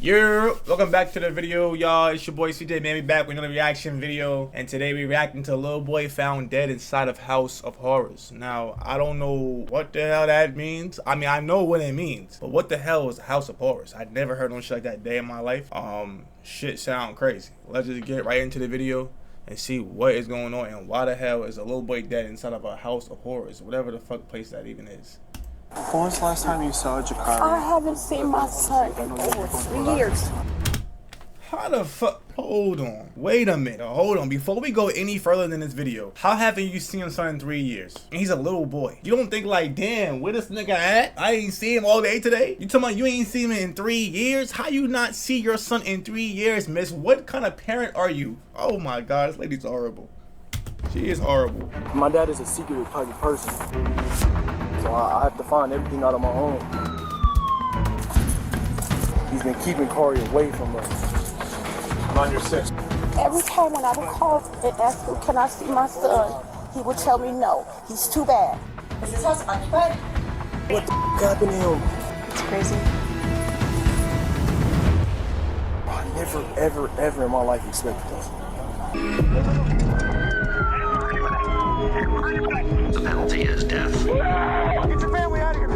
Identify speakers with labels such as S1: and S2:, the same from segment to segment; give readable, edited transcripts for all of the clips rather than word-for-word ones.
S1: Welcome back to the video, y'all. It's your boy CJ, man. We back with another reaction video, and today we reacting to Lil Boi found dead inside of House of Horrors. Now, I don't know what the hell that means. I mean, I know what it means, but what the hell is House of Horrors? I'd never heard no shit like that day in my life. Shit sound crazy. Let's just get right into the video and see what is going on and why the hell is a Lil Boi dead inside of a House of Horrors, whatever the fuck place that even is.
S2: When was the last time you saw Jacarie?
S3: I haven't seen my son in over 3 years.
S1: How the fuck? Hold on. Wait a minute. Hold on. Before we go any further than this video, how haven't you seen your son in 3 years? And he's a little boy. You don't think like, damn, where this nigga at? I ain't see him all day today. You talking about you ain't seen him in 3 years? How you not see your son in 3 years, miss? What kind of parent are you? Oh my God, this lady's horrible. She is horrible.
S2: My dad is a secretive type of person. So I have to find everything out on my own. He's been keeping Corey away from us. On your 6.
S3: Every time when I would call and ask him, can I see my son? He would tell me no, he's too bad. Is this house occupied?
S2: What the happened to him?
S3: It's crazy.
S2: I never, ever, ever in my life expected this.
S4: The penalty is death.
S2: Get your family out of here.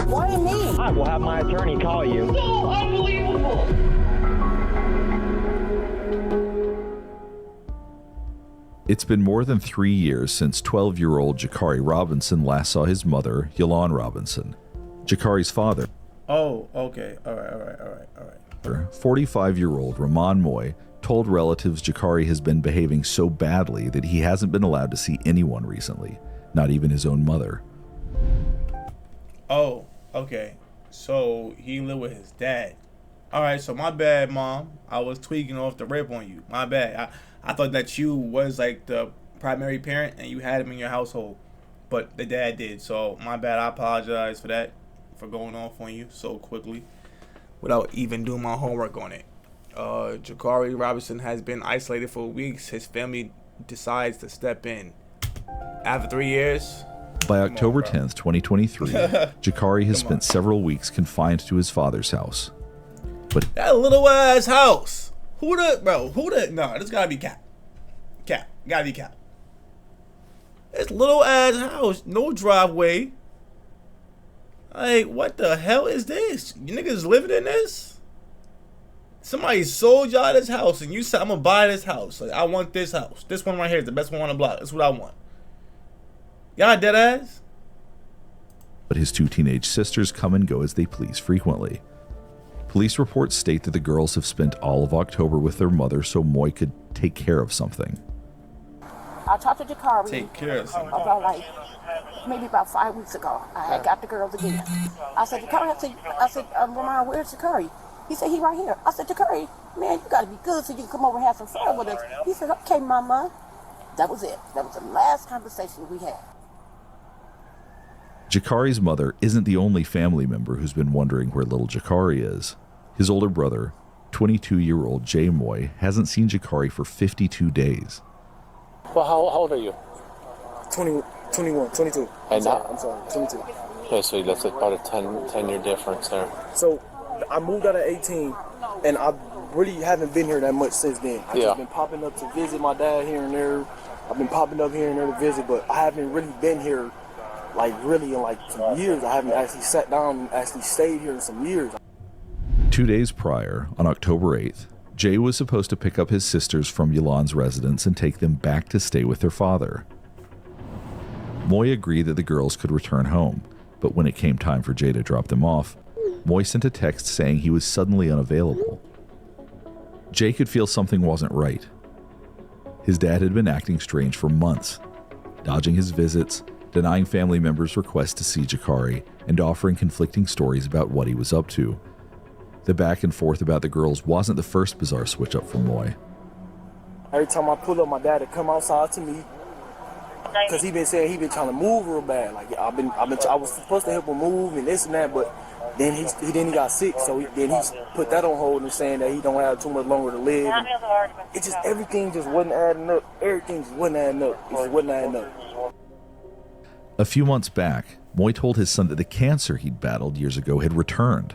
S3: Why me?
S5: I will have my attorney call you.
S3: So unbelievable.
S6: It's been more than 3 years since 12-year-old Jacarie Robinson last saw his mother, Law& Robinson. Jacarie's father,
S1: Oh, okay. All right.
S6: 45-year-old Romuan Moye, told relatives Jacarie has been behaving so badly that he hasn't been allowed to see anyone recently, not even his own mother.
S1: Oh, okay. So he lived with his dad. All right, so my bad, Mom. I was tweaking off the rip on you. My bad. I thought that you was like the primary parent and you had him in your household, but the dad did. So my bad. I apologize for that, for going off on you so quickly without even doing my homework on it. Jacarie Robinson has been isolated for weeks. His family decides to step in. After 3 years?
S6: By October 10th, 2023, Jacarie has spent several weeks confined to his father's house. But
S1: that little ass house. No, this gotta be cap. Gotta be cap. This little ass house, no driveway. Like, what the hell is this? You niggas living in this? Somebody sold y'all this house and you said, I'm gonna buy this house. Like, I want this house. This one right here is the best one on the block. That's what I want. Y'all dead ass?
S6: But his 2 teenage sisters come and go as they please frequently. Police reports state that the girls have spent all of October with their mother so Moye could take care of something.
S3: I talked to Jacarie.
S1: Take care of something.
S3: About maybe about 5 weeks ago. I had got the girls again. I said, Jacarie, I said, Romuan, where's Jacarie? He said, he right here. I said, Jacarie, man, you gotta be good so you can come over and have some fun with us. He said, okay, Mama. That was it. That was the last conversation we had.
S6: Jacarie's mother isn't the only family member who's been wondering where little Jacarie is. His older brother, 22-year-old Jay Moye, hasn't seen Jacarie for 52 days.
S5: Well, how old are you?
S2: 21, 22. I'm sorry, 22.
S5: Okay, so that's about a 10-year difference there.
S2: So I moved out at 18, and I really haven't been here that much since then. I've just been popping up to visit my dad here and there. I've been popping up here and there to visit, but I haven't really been here, like, really in, like, some years. I haven't actually sat down and actually stayed here in some years.
S6: 2 days prior, on October 8th, Jay was supposed to pick up his sisters from Yolon's residence and take them back to stay with their father. Moye agreed that the girls could return home, but when it came time for Jay to drop them off, Moye sent a text saying he was suddenly unavailable. Jay could feel something wasn't right. His dad had been acting strange for months, dodging his visits, denying family members' requests to see Jacarie, and offering conflicting stories about what he was up to. The back and forth about the girls wasn't the first bizarre switch up for Moye.
S2: Every time I pull up, my dad would come outside to me, because he been saying he been trying to move real bad. Like, I was supposed to help him move and this and that, but then he got sick, so he put that on hold and saying that he don't have too much longer to live. And it just, everything just wasn't adding up. Everything just wasn't adding up. It just wasn't adding up.
S6: A few months back, Moye told his son that the cancer he'd battled years ago had returned.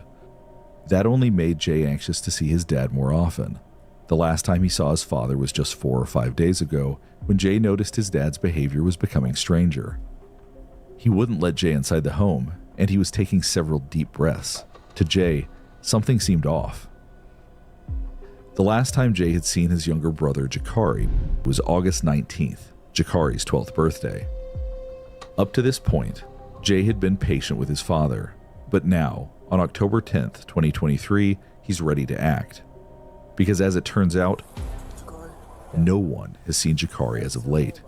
S6: That only made Jay anxious to see his dad more often. The last time he saw his father was just 4 or 5 days ago, when Jay noticed his dad's behavior was becoming stranger. He wouldn't let Jay inside the home, and he was taking several deep breaths. To Jay, something seemed off. The last time Jay had seen his younger brother, Jacarie, was August 19th, Jacarie's 12th birthday. Up to this point, Jay had been patient with his father, but now, on October 10th, 2023, he's ready to act. Because as it turns out, no one has seen Jacarie as of late.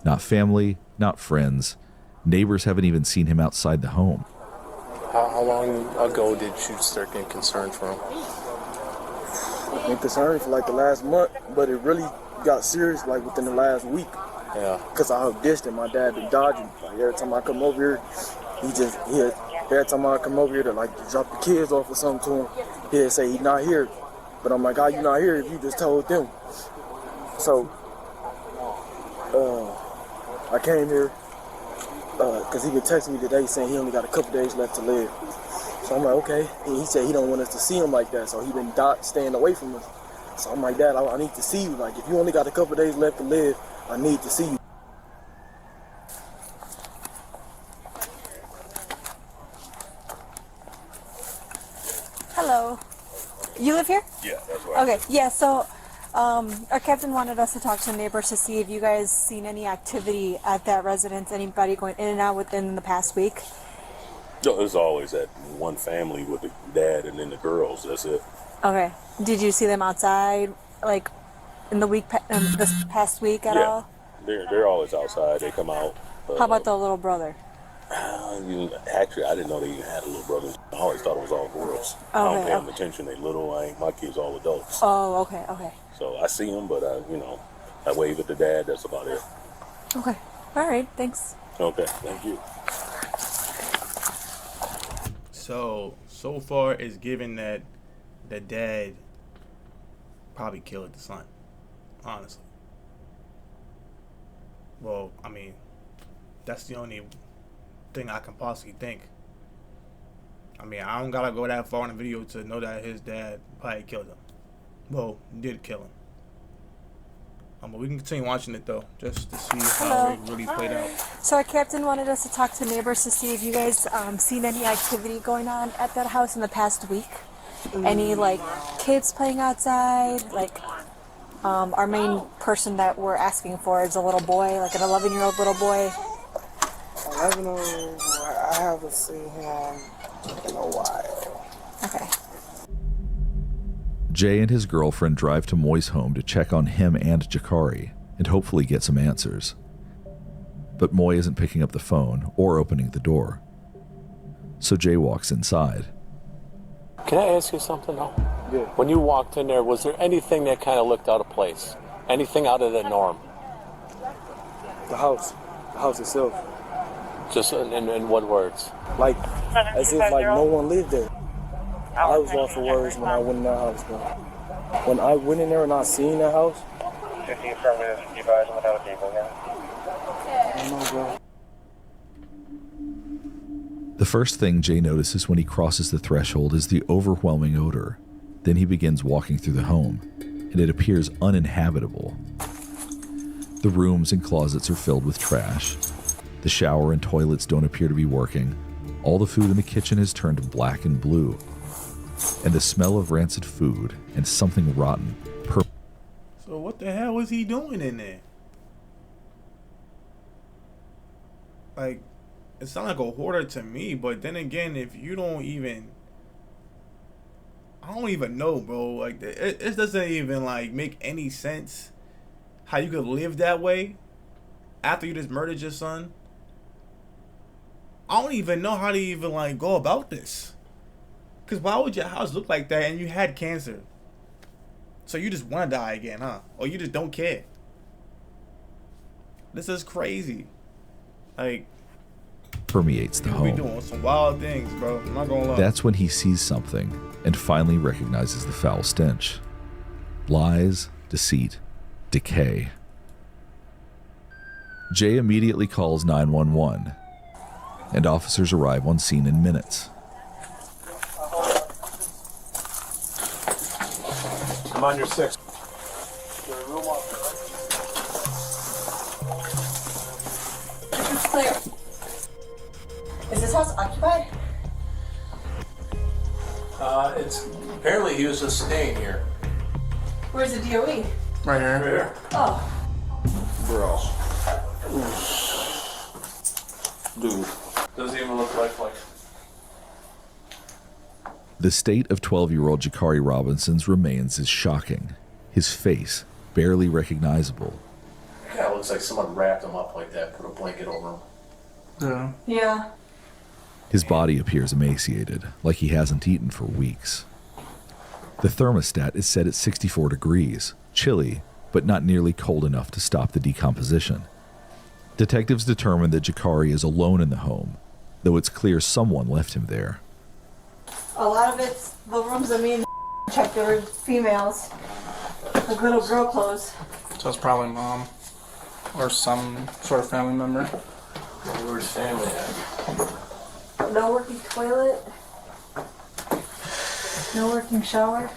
S6: Not family, not friends. Neighbors haven't even seen him outside the home.
S5: How long ago did you start getting concerned for him?
S2: I've been concerned for like the last month, but it really got serious like within the last week.
S5: Yeah.
S2: Because I was distant. My dad been dodging. Like every time I come over here, every time I come over here to like drop the kids off or something to him, he'd say he's not here. But I'm like, oh, you're not here if you just told them. So, I came here because he been texting me today saying he only got a couple days left to live. So I'm like, okay. And he said he don't want us to see him like that, so he been staying away from us. So I'm like, Dad, I need to see you. Like, if you only got a couple days left to live, I need to see you.
S7: Hello. You live here?
S8: Yeah, that's right.
S7: Okay, yeah, so our captain wanted us to talk to neighbors to see if you guys seen any activity at that residence, anybody going in and out within the past week.
S8: No, there's always that one family with the dad and then the girls. That's it.
S7: Okay. Did you see them outside, like, in the week, this past week at all?
S8: They're always outside. They come out.
S7: How about the little brother?
S8: Actually, I didn't know they even had a little brother. I always thought it was all girls. I don't pay them attention. They little. My kids all adults.
S7: Oh, okay, okay.
S8: So I see them, but I wave at the dad. That's about it.
S7: Okay. All right. Thanks.
S8: Okay. Thank you.
S1: So far it's given that the dad probably killed the son. Honestly. Well, I mean, that's the only thing I can possibly think. I mean, I don't gotta go that far in the video to know that his dad probably killed him. Well, did kill him. But we can continue watching it though, just to see how it really played out.
S7: So our captain wanted us to talk to neighbors to see if you guys seen any activity going on at that house in the past week. Any like kids playing outside? Like our main person that we're asking for is a little boy, like an 11-year-old little boy.
S2: 11-year-old, I haven't seen him in a while.
S7: Okay.
S6: Jay and his girlfriend drive to Moye's home to check on him and Jacarie and hopefully get some answers. But Moye isn't picking up the phone or opening the door. So Jay walks inside.
S5: Can I ask you something though?
S2: Yeah.
S5: When you walked in there, was there anything that kind of looked out of place? Anything out of the norm?
S2: The house itself.
S5: Just in what words?
S2: Like, as if like no one lived there. I was lost for words when I went in that house, bro. When I went in there and I seen that house, I don't know, bro.
S6: The first thing Jay notices when he crosses the threshold is the overwhelming odor. Then he begins walking through the home, and it appears uninhabitable. The rooms and closets are filled with trash. The shower and toilets don't appear to be working. All the food in the kitchen has turned black and blue. And the smell of rancid food and something rotten.
S1: So what the hell was he doing in there? Like, it sounds like a hoarder to me, but then again, if you don't even... I don't even know, bro. Like, it doesn't even, like, make any sense how you could live that way after you just murdered your son. I don't even know how to even, like, go about this. Because why would your house look like that and you had cancer? So you just want to die again, huh? Or you just don't care. This is crazy. Like,
S6: permeates the home.
S1: We doing some wild things, bro. I'm not gonna lie.
S6: That's when he sees something and finally recognizes the foul stench. Lies, deceit, decay. Jay immediately calls 911, and officers arrive on scene in minutes.
S5: I'm on your 6.
S7: It's clear. Is this house occupied?
S5: It's apparently he was just staying here.
S7: Where's the DOE?
S5: Right here.
S7: Oh.
S5: Bro. Dude. Doesn't even look like.
S6: The state of 12-year-old Jacarie Robinson's remains is shocking. His face, barely recognizable.
S5: Yeah, it looks like someone wrapped him up like that, put a blanket over him.
S7: Yeah.
S6: His body appears emaciated, like he hasn't eaten for weeks. The thermostat is set at 64 degrees, chilly, but not nearly cold enough to stop the decomposition. Detectives determine that Jacarie is alone in the home, though it's clear someone left him there.
S7: A lot of it's the rooms that me and checked are females. Like little girl clothes.
S9: So it's probably mom or some sort of family member.
S5: Where's family at?
S7: No working toilet. No working shower.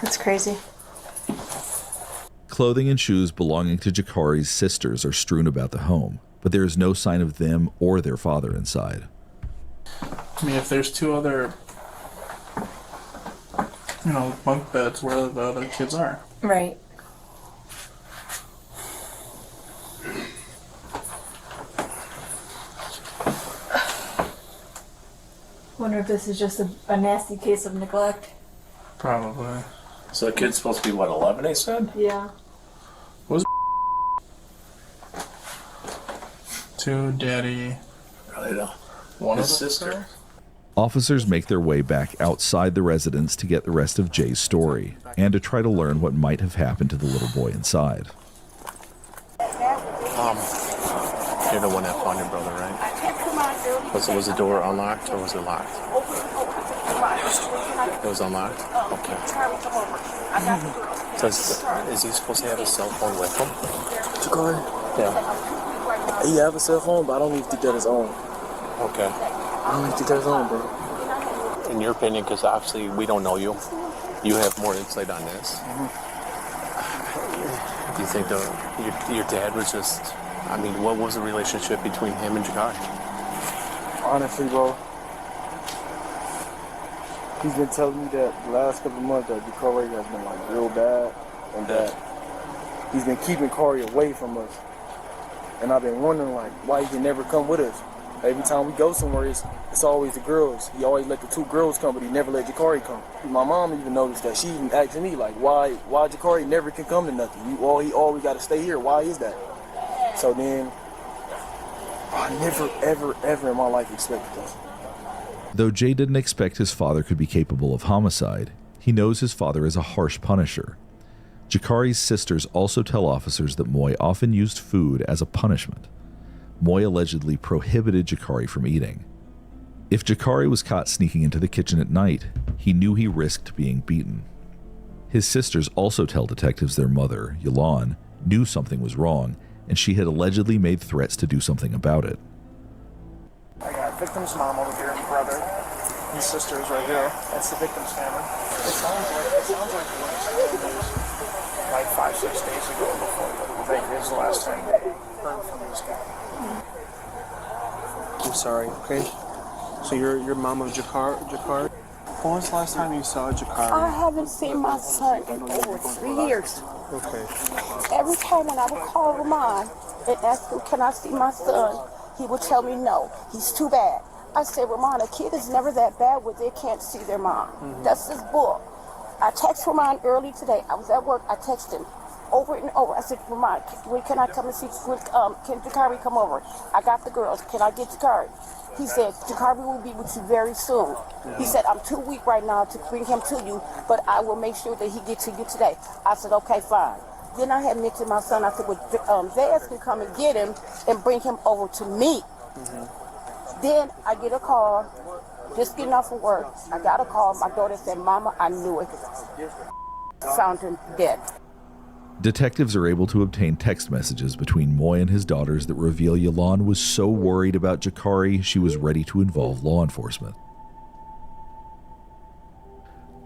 S7: That's crazy.
S6: Clothing and shoes belonging to Jacarie's sisters are strewn about the home, but there is no sign of them or their father inside.
S9: I mean, if there's 2 other, bunk beds where the other kids are.
S7: Right. Wonder if this is just a nasty case of neglect.
S9: Probably.
S5: So the kid's supposed to be, 11, they said?
S7: Yeah.
S9: Was 2, daddy.
S5: Really though.
S9: One
S5: His
S9: of the
S5: sister.
S6: Officers make their way back outside the residence to get the rest of Jay's story and to try to learn what might have happened to the little boy inside.
S5: You're the one that found your brother, right? Was the door unlocked or was it locked? It was unlocked? Okay. Is he supposed to have a cell phone with him?
S2: Jacarie?
S5: Yeah.
S2: He have a cell phone, but I don't even think that is on.
S5: Okay.
S2: I don't even think that's on, bro.
S5: In your opinion, because obviously we don't know you, you have more insight on this. Do you think your dad was just, what was the relationship between him and Jacarie?
S2: Honestly, bro, he's been telling me that the last couple of months that Jacarie has been real bad and that he's been keeping Corey away from us. And I've been wondering why he can never come with us. Every time we go somewhere, it's always the girls. He always let the 2 girls come, but he never let Jacarie come. My mom even noticed that. She even asked me why Jacarie never can come to nothing. He always got to stay here. Why is that? So then, I never, ever, ever in my life expected this.
S6: Though Jay didn't expect his father could be capable of homicide, he knows his father is a harsh punisher. Jacarie's sisters also tell officers that Moye often used food as a punishment. Moye allegedly prohibited Jacarie from eating. If Jacarie was caught sneaking into the kitchen at night, he knew he risked being beaten. His sisters also tell detectives their mother, Yolande, knew something was wrong, and she had allegedly made threats to do something about it.
S10: I got victim's mom over here and brother. His sister is right here. That's the victim's family. It sounds like the last was like 5-6 days ago before I think it was the last time they heard from this guy.
S2: I'm sorry, okay? So you're mom of Jacarie? When was the last time you saw Jacarie?
S3: I haven't seen my son in over 3 years.
S2: Okay.
S3: Every time when I would call Romuan and ask him, can I see my son, he would tell me no, he's too bad. I said, Romuan, a kid is never that bad where they can't see their mom. That's his bull. I texted Romuan early today. I was at work. I texted him over and over. I said, Romuan, when can I come and see, can Jacarie come over? I got the girls. Can I get Jacarie? He said, Jacarie will be with you very soon. He said, I'm too weak right now to bring him to you, but I will make sure that he gets to you today. I said, okay, fine. Then I had mentioned my son. I said, well, Vaz can come and get him and bring him over to me. Then I get a call, just getting off of work. I got a call. My daughter said, Mama, I knew it. Found him dead.
S6: Detectives are able to obtain text messages between Moye and his daughters that reveal Yolande was so worried about Jacarie she was ready to involve law enforcement.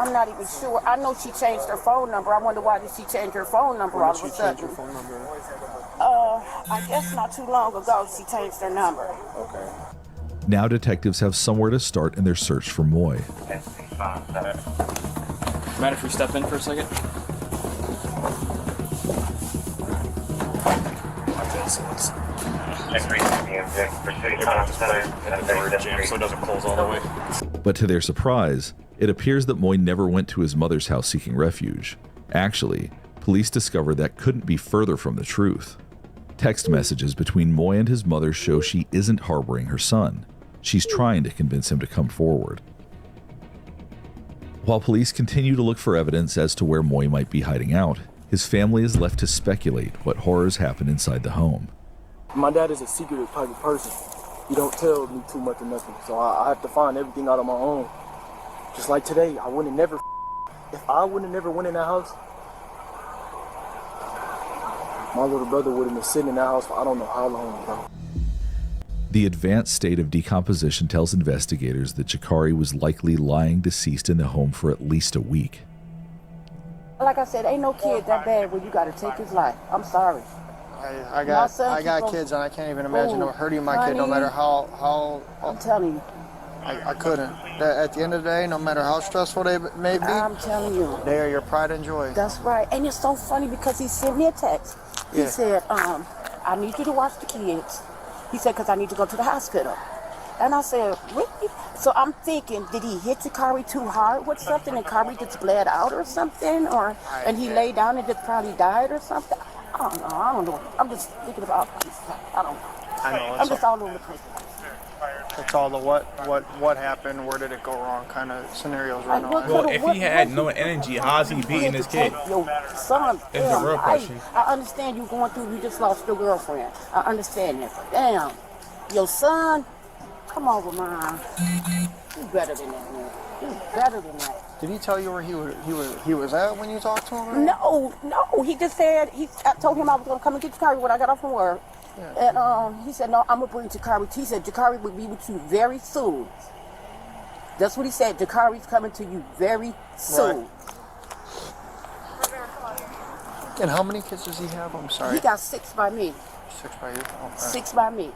S3: I'm not even sure. I know she changed her phone number. I wonder why did she change her phone number all of a sudden?
S11: Change your phone number?
S3: I guess not too long ago she changed her number.
S11: Okay.
S6: Now detectives have somewhere to start in their search for Moye.
S12: Mind if we step in for a second? So it doesn't close all the way.
S6: But to their surprise, it appears that Moye never went to his mother's house seeking refuge. Actually, police discovered that couldn't be further from the truth. Text messages between Moye and his mother show she isn't harboring her son. She's trying to convince him to come forward. While police continue to look for evidence as to where Moye might be hiding out, his family is left to speculate what horrors happened inside the home.
S2: My dad is a secretive type of person. He don't tell me too much or nothing, so I have to find everything out on my own. Just like today, I wouldn't have never, if I wouldn't have never went in that house, my little brother would have been sitting in that house for I don't know how long ago.
S6: The advanced state of decomposition tells investigators that Jacarie was likely lying deceased in the home for at least a week.
S3: Like I said, ain't no kid that bad where you gotta take his life. I'm sorry.
S10: I got kids and I can't even imagine hurting my kid no matter how
S3: I'm telling you.
S10: I couldn't. At the end of the day, no matter how stressful they may be,
S3: I'm telling you.
S10: They are your pride and joy.
S3: That's right. And it's so funny because he sent me a text. He said, I need you to watch the kids. He said, because I need to go to the hospital. And I said, really? So I'm thinking, did he hit Jacarie too hard with something and Jacarie just bled out or something? And he lay down and just probably died or something? I don't know. I'm just thinking about I don't know.
S10: I know.
S3: I'm just all over the place.
S10: It's all the what happened, where did it go wrong kind of scenarios right now.
S1: Well, if he had no energy, how's he beating his kid?
S3: Your son,
S1: is the real question.
S3: I understand you going through, you just lost your girlfriend. I understand that. But damn, your son, come on, Romuan. You better than that, man. You better than that.
S10: Did he tell you where he was at when you talked to him?
S3: No. He just said I told him I was gonna come and get Jacarie when I got off from work. Yeah. And he said, no, I'm gonna bring Jacarie. He said Jacarie would be with you very soon. That's what he said. Jacarie's coming to you very soon.
S10: Right. And how many kids does he have? I'm sorry.
S3: He got 6 by me.
S10: 6 by you? Okay.
S3: 6 by me.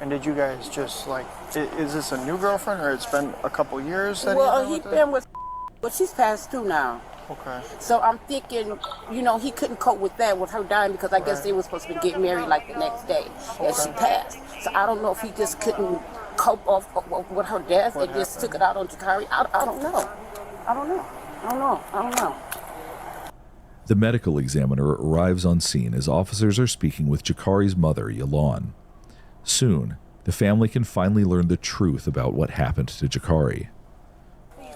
S10: And did you guys just is this a new girlfriend or it's been a couple years that
S3: he's been with but she's passed through now.
S10: Okay.
S3: So I'm thinking, he couldn't cope with that with her dying because I guess they were supposed to get married like the next day and she passed. So I don't know if he just couldn't cope off with her death and just took it out on Jacarie. I don't know.
S6: The medical examiner arrives on scene as officers are speaking with Jacarie's mother, Yolande. Soon, the family can finally learn the truth about what happened to Jacarie.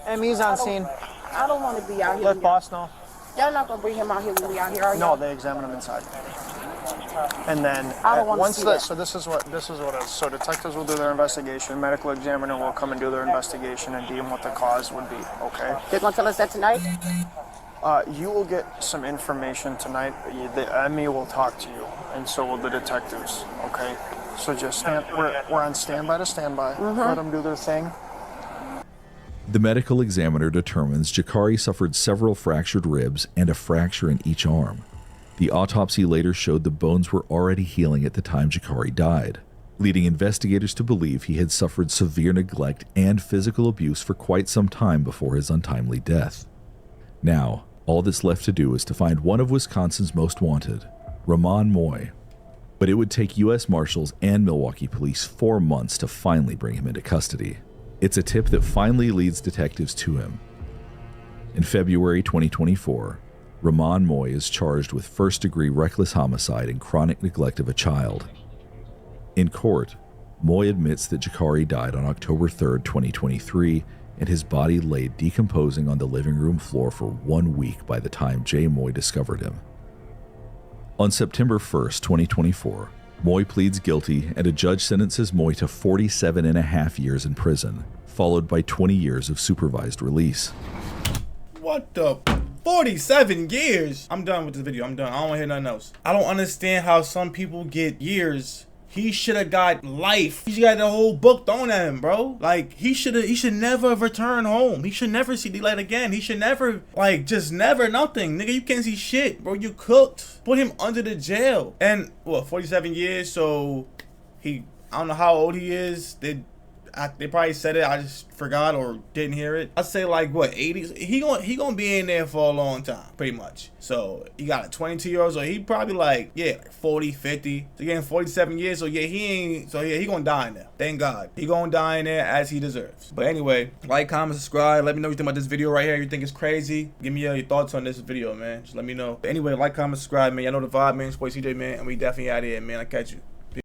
S10: He's on scene.
S3: I don't want to be out here.
S10: Let boss know.
S3: Y'all not going to bring him out here when we out here, are you?
S10: No, they examine him inside. And then so this is what is. So detectives will do their investigation, medical examiner will come and do their investigation and deem what the cause would be, okay?
S3: They're going to tell us that tonight?
S10: You will get some information tonight. The ME will talk to you, and so will the detectives, okay? So just we're on standby to standby. Let them do their thing.
S6: The medical examiner determines Jacarie suffered several fractured ribs and a fracture in each arm. The autopsy later showed the bones were already healing at the time Jacarie died, leading investigators to believe he had suffered severe neglect and physical abuse for quite some time before his untimely death. Now, all that's left to do is to find one of Wisconsin's most wanted, Romuan Moye. But it would take U.S. Marshals and Milwaukee police 4 months to finally bring him into custody. It's a tip that finally leads detectives to him. In February 2024, Romuan Moye is charged with first-degree reckless homicide and chronic neglect of a child. In court, Moye admits that Jacarie died on October 3, 2023, and his body lay decomposing on the living room floor for 1 week by the time Jay Moye discovered him. On September 1, 2024, Moye pleads guilty and a judge sentences Moye to 47.5 years in prison, followed by 20 years of supervised release.
S1: What the? 47 years? I'm done with this video. I'm done. I don't want to hear nothing else. I don't understand how some people get years He should have got life. He should got the whole book thrown at him, bro. Like, he should never return home. He should never see daylight again. He should never, like, just never nothing. Nigga, you can't see shit, bro. You cooked. Put him under the jail. And, what, 47 years, so I don't know how old he is. They probably said it, I just forgot or didn't hear it. I'd say like what, 80s? He gonna be in there for a long time, pretty much. So he got a 22-year-old, so he probably like, yeah, like 40, 50. So getting 47 years, so yeah, he gonna die in there. Thank God. He gonna die in there as he deserves. But anyway, like, comment, subscribe. Let me know what you think about this video right here. You think it's crazy? Give me your thoughts on this video, man. Just let me know. But anyway, like, comment, subscribe, man. Y'all know the vibe, man. It's boy CJ, man. And we definitely out here, man. I'll catch you.